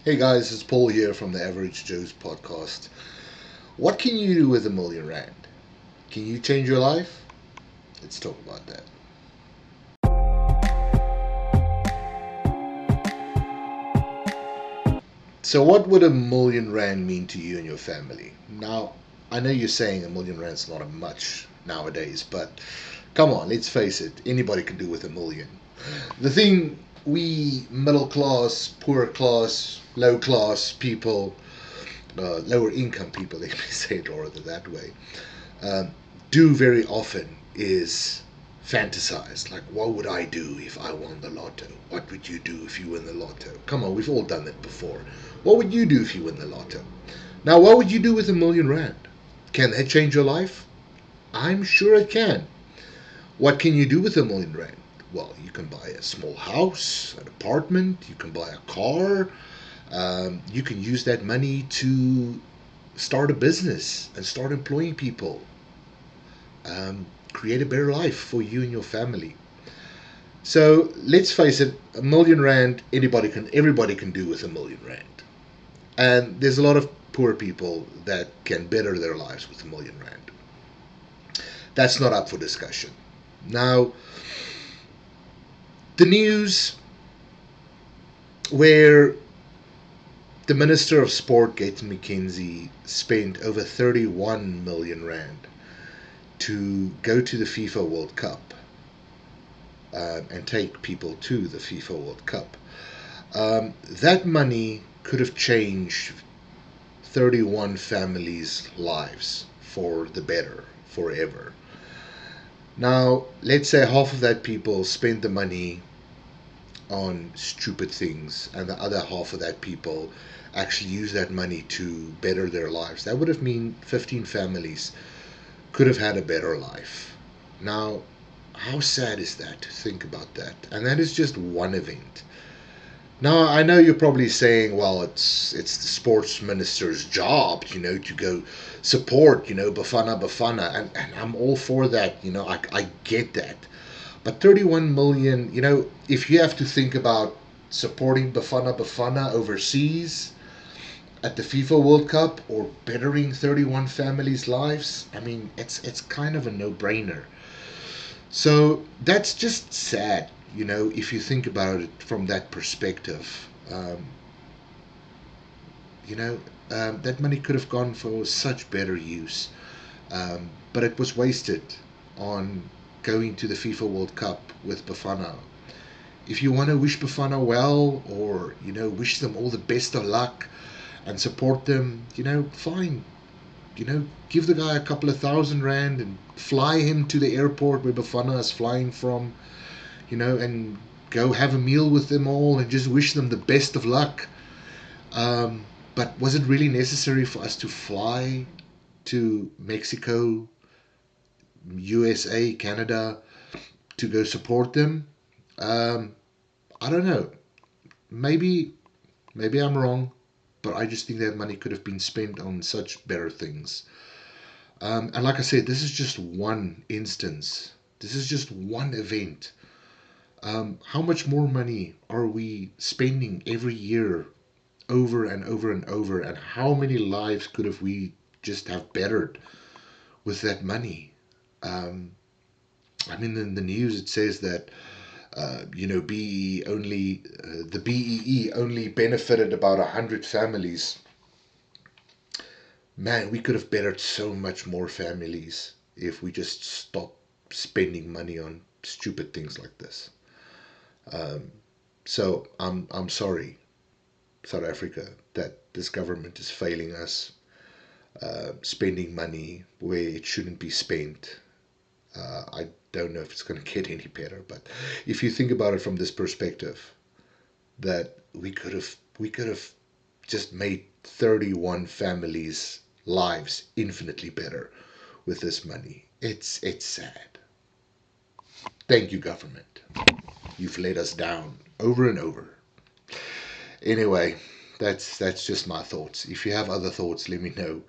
Hey guys, it's Paul here from the Average Joe's podcast. What can you do with £1,000,000? Can you change your life? Let's talk about that. So, what would £1,000,000 mean to you and your family? Now, I know you're saying £1,000,000 is not a much nowadays, but come on, let's face it, anybody can do with £1,000,000. The thing we middle class, poor class, low class people, lower income people, let me say it rather that way, um, do very often is fantasize. Like, what would I do if I won the lotto? What would you do if you win the lotto? Come on, we've all done that before. What would you do if you win the lotto? Now, what would you do with £1,000,000? Can that change your life? I'm sure it can. What can you do with £1,000,000? Well, you can buy a small house, an apartment, you can buy a car, you can use that money to start a business and start employing people, create a better life for you and your family. So let's face it, £1,000,000 everybody can do with £1,000,000, and there's a lot of poor people that can better their lives with £1,000,000. That's not up for discussion. Now, the news where the Minister of Sport, Gaten McKenzie, spent over 31 million rand to go to the FIFA World Cup and take people to the FIFA World Cup. That money could have changed 31 families' lives for the better, forever. Now, let's say half of that people spent the money on stupid things, and the other half of that people actually use that money to better their lives. That would have mean 15 families could have had a better life. Now, how sad is that to think about that? And that is just one event. Now, I know you're probably saying, well, it's the sports minister's job, to go support, Bafana, and I'm all for that, I get that. But 31 million, if you have to think about supporting Bafana overseas at the FIFA World Cup or bettering 31 families' lives, I mean, it's kind of a no-brainer. So that's just sad, if you think about it from that perspective. That money could have gone for such better use, but it was wasted on going to the FIFA World Cup with Bafana. If you want to wish Bafana well, or wish them all the best of luck and support them, fine. Give the guy a couple of £1,000 and fly him to the airport where Bafana is flying from, and go have a meal with them all and just wish them the best of luck. But was it really necessary for us to fly to Mexico, USA, Canada to go support them? I don't know. Maybe I'm wrong, but I just think that money could have been spent on such better things. And like I said, this is just one instance. This is just one event. How much more money are we spending every year over and over and over? And how many lives could have we just have bettered with that money? In the news it says that the BEE only benefited about 100 families. Man, we could have bettered so much more families if we just stopped spending money on stupid things like this. So I'm sorry, South Africa, that this government is failing us, spending money where it shouldn't be spent. I don't know if it's going to get any better, but if you think about it from this perspective, that we could have just made 31 families' lives infinitely better with this money. It's sad. Thank you, government. You've let us down over and over. Anyway, that's just my thoughts. If you have other thoughts, let me know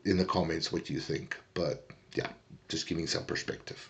in the comments what you think. But yeah, just giving some perspective.